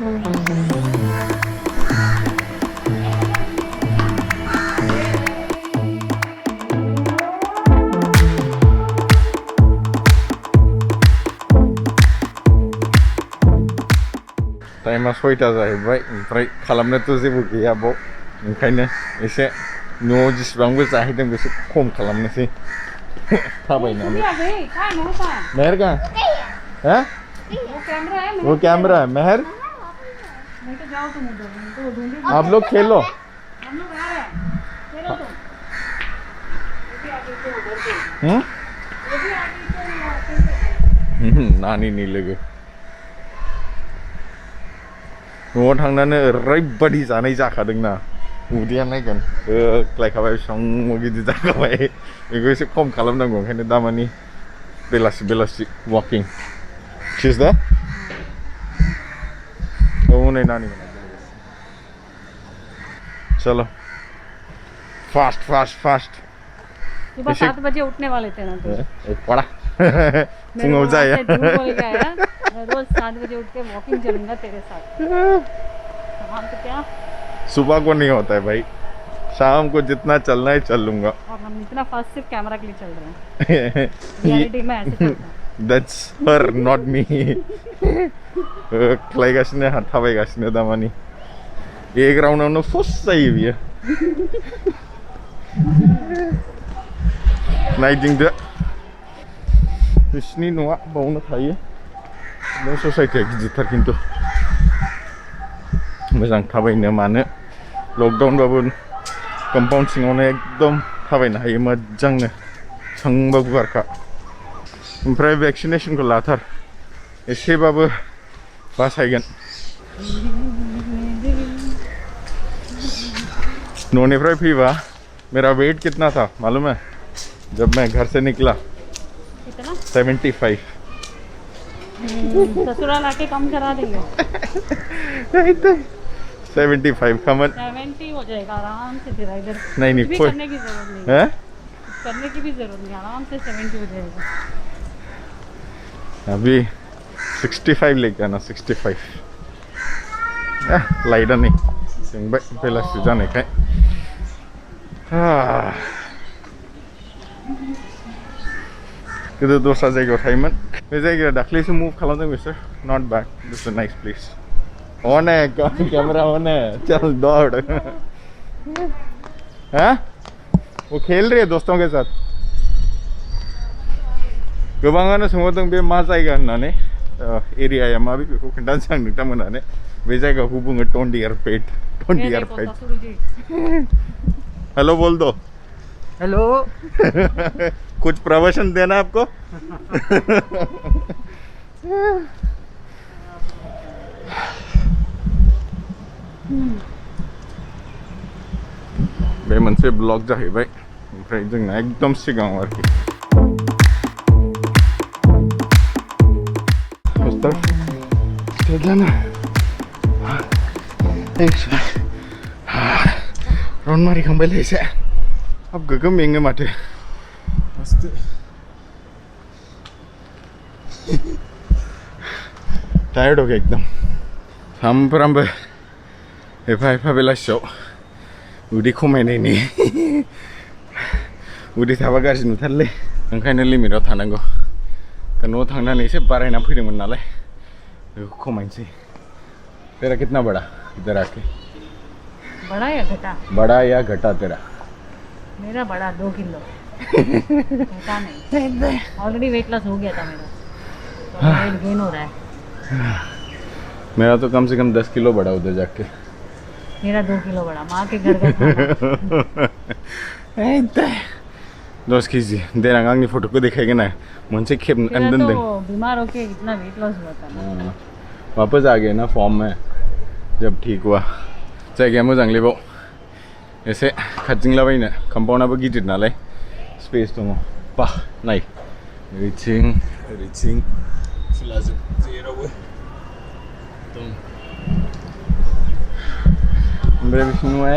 टाइमा 6टा जाहैबाय ओमफ्राय खालामनोथ' जेबो गैया बाव ओंखायनो एसे न'आव जेसेबांबो जाहैदों बेसे खम खालामनोसै थाबायनानै मेहर कहाँ हैं वो कैमरा है मेहर आप लोग खेलो नानी नहीं लोगो न'आव थांनानै ओरैबायदि जानाय जाखादोंना उदैया नायगोन होख्लायखाबाय बेसेबां गिदिर जाखाबाय बेखौ एसे खम खालामनांगौ ओंखायनो दामानि बेलासि बेलासि वाकिं सिजदा नहीं नानी चलो फास्ट फास्ट फास्ट सुबह 7 बजे उठने वाले थे ना तो पड़ा फुंगाव जाया रोज 7 बजे उठ के वॉकिंग चलूंगा तेरे साथ शाम को क्या सुबह को नहीं होता है भाई शाम को जितना चलना है चल लूंगा और हम इतना फास्ट सिर्फ कैमरा के लिए चल रहे हैं रियलिटी में ऐसे चलता है That's her, not me. खालायगासिनो हाथ थाबायगासिनो दामानि एक राउन्डआवनो फर्स्ट जायो बियो नायदिंदो बिसिनि न'आ बावनो थायो बे ससाइटिया गिदिरथार खिन्थु मोजां थाबायनो मानो लकडाउनबाबो कम्पाउन्ड सिङावनो एकदम थाबायनो हायो मोजांनो सांबा गुवारखा ओमफ्राय भेक्सिनेशनखौ लाथार एसेबाबो बासायगोन न'निफ्राय फैबा मेरा वेट कितना था मालूम है जब मैं घर से निकला 75 ससुराल आके कम करा देंगे 75 कमन 70 हो जाएगा आराम से फिर इधर नहीं कुछ भी करने की जरूरत नहीं है करने की भी जरूरत नहीं आराम से 70 हो जाएगा अभी 65 लेके आना 65 लाइडा नहीं जोंबाय बेलासि जानायखाय गोदो दस्रा जायगायाव थायोमोन बे जायगाया दाख्लैसो मुभ खालामदों बिसोर not bad this is nice place on है कैमरा ऑन है चल दौड़ हाँ वो खेल रही है दोस्तों के साथ गोबाङानो सोंहरदों बे मा जायगा होननानै एरियाया माबे बेखौ खोन्थानोसै आं नोंथांमोनानो बे जायगाखौ बुङो टन्डियारपेट टन्डियारपेट हेलो बोल दो हेलो कुछ प्रवचन देना आपको बे मोनसे ब्लग जाहैबाय ओमफ्राय जोंना एकदम सिगाङाव आरोखि राउन्ड मारिखांबायलै एसे अब गोगोम मेङो माथो टायर्ड हो गया एकदम सामफ्रामबो एफा एफा बेलासियाव उदै खमायनायनि उदै थाबा गाज्रि नुथारलै ओंखायनो लिमिटआव थानांगौ दा न'आव थांनानै एसे बारायना फैदोंमोन नालाय बेखौ खमायनोसै तेरा कितना बड़ा इधर आके बड़ा या घटा बड़ा या घटा तेरा मेरा बड़ा 2 किलो घटा नहीं ऑलरेडी वेट लॉस हो गया था मेरा तो वेट गेन हो रहा है मेरा तो कम से कम 10 किलो बढ़ा उधर जाके मेरा 2 किलो बढ़ा माँ के घर का दोस्त कीजिए देना आंनि फोटोखौ देखायगोन ना मोनसे खेब तो बीमार होके इतना वेट लॉस हुआ था ना वापस आ गए ना फॉर्म में जब ठीक हुआ जायगाया मोजांलै बाव एसे खारदिंलाबायनो कम्पाउन्डआबो गिदिर नालाय स्पेस दङ बा नाय ओरैथिं ओरैथिं खुलाजोब जेरावबो दं ओमफ्राय बिसिनि न'आ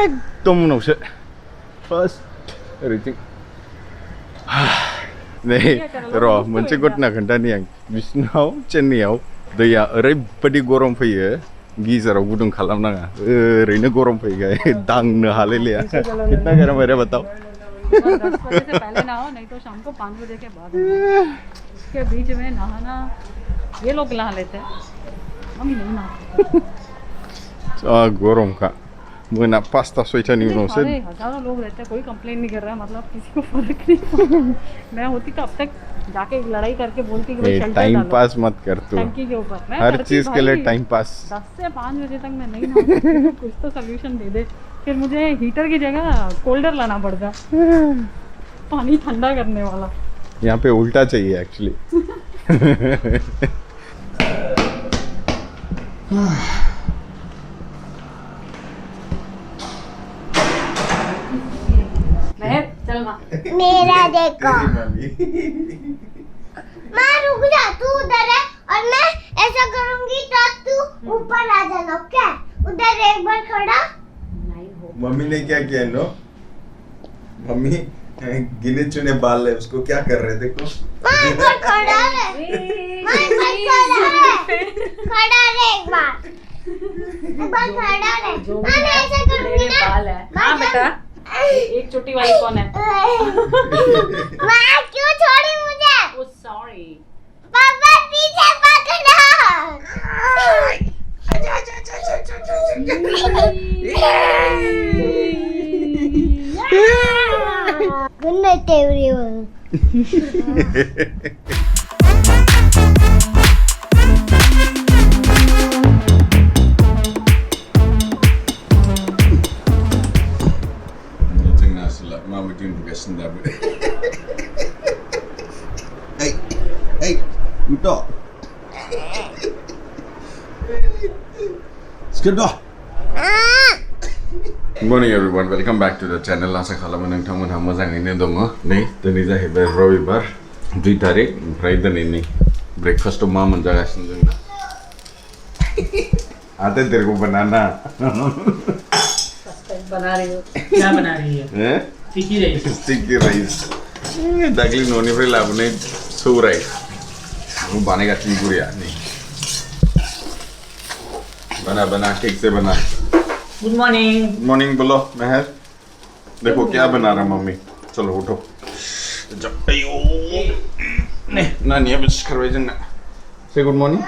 एकदम उनावसो फार्स्ट ओरैथिं नै र' मोनसे घटना खोन्थानि आं बिसिनाव चेन्नाइआव दैया ओरैबायदि गरम फैयो गीजराव गुदुं खालामनाङा ओरैनो गरम फैयो दांनो हालायलाया कितना गरम है रे बताओ 10 बजे से पहले नहाओ नहीं तो शाम को 5 बजे के बाद इसके बीच में नहाना ये लोग नहा लेते हैं हम नहीं नहाते गरम का मोना 5टा 6टानि उनावसो हजारों लोग रहते हैं कोई कंप्लेन नहीं कर रहा मतलब किसी को फर्क नहीं पड़ा मैं होती तो अब तक जाके लड़ाई करके बोलती कि भाई शेल्टर टाइम डालो पास मत कर तू टंकी के ऊपर मैं हर करती चीज के लिए भाई, टाइम पास 10 से 5 बजे तक मैं नहीं नहाऊंगी कुछ तो सोल्यूशन दे दे फिर मुझे हीटर की जगह कोल्डर लाना पड़ता पानी ठंडा करने वाला यहाँ पे उल्टा चाहिए एक्चुअली चल माँ मेरा देखो माँ रुक जा तू उधर है और मैं ऐसा करूंगी तो तू ऊपर आ जाना ओके उधर एक बार खड़ा नहीं हो मम्मी ने क्या किया नो मम्मी गिने चुने बाल है उसको क्या कर रहे देखो माँ एक बार खड़ा रहे माँ एक बार खड़ा रहे एक बार खड़ा रहे माँ मैं ऐसा करूंगी ना बाल है हाँ बेटा एक छोटी वाली कौन है माँ क्यों छोड़ी मुझे ओ सॉरी पापा पीछे पकड़ा Good night, everyone. जोंना असला माबायदि उन्दुगासिनो दाबो hey uto skiddo Good morning everyone, welcome back to the channel. आसा खालामो नोंथांमोनहा मोजाङैनो दङ नै दिनै जाहैबाय रबिबार 2 तारिख ओमफ्राय दिनै नै ब्रेकफास्टआव मा मोनजागासिनो जों आते तेरे को बनाना बना रही हो क्या बना रही है हैं sticky rice दाख्लै न'निफ्राय लाबोनाय सौराय वो बानायगासिनो बुरिया नै बना ठीक से बना गुड मॉर्निंग मॉर्निंग बोलो महर देखो क्या बना रहा मम्मी चलो उठो नानिया बिस करबाय जोंना से गुड मॉर्निंग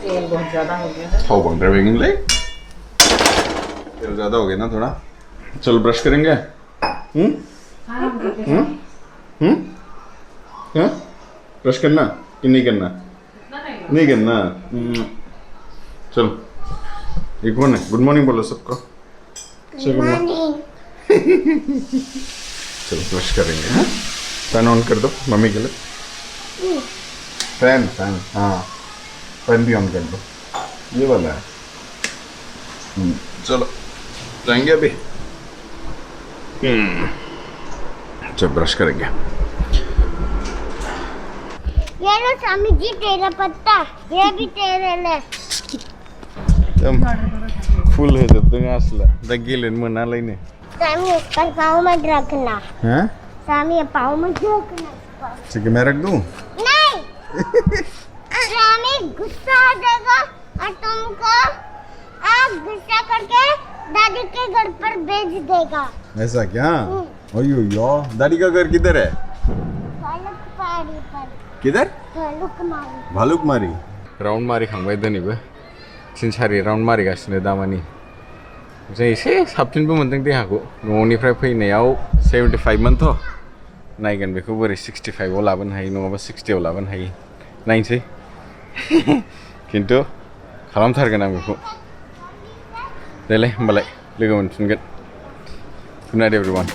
तेल बहुत ज्यादा हो गया है थाव बांद्राय बायगोनलै तेल ज्यादा हो गया ना थोड़ा चलो ब्रश करेंगे ब्रश करना कि नहीं करना नहीं करना चलो ये कौन है गुड मॉर्निंग बोलो सबको Good morning. चलो ब्रश करेंगे हाँ फैन ऑन कर दो मम्मी के लिए फैन हाँ फैन भी ऑन कर दो ये वाला है चलो जाएंगे अभी चलो ब्रश करेंगे ये लो स्वामी जी तेरा पत्ता ये भी तेरे ले फुल होजोबदों आसला दा गेलेनो मोनालायनो स्वामी इसका पाँव मत रखना हाँ स्वामी ये पाँव मत रखना ठीक है मैं रख दूँ नहीं स्वामी गुस्सा आ जाएगा और तुमको आप गुस्सा करके दादी के घर पर भेज देगा ऐसा क्या अयो यो दादी का घर किधर है भालुक पहाड़ी पर किधर भालुकमारी राउन्ड मारिखांबाय दिनैबो थिनसारि राउन्ड मारिगासिनो दामानि जों एसे साबसिनबो मोनदों देहाखौ न'निफ्राय फैनायाव 75 मोनथ' नायगोन बेखौ बोरै 65आव लाबोनो हायो नङाबा 60आव लाबोनो हायो नायनोसै खिन्थु खालामथारगोन आं बेखौ देलाय होमबालाय लोगो मोनफिनगोन गुड नाइट एभ्रिवान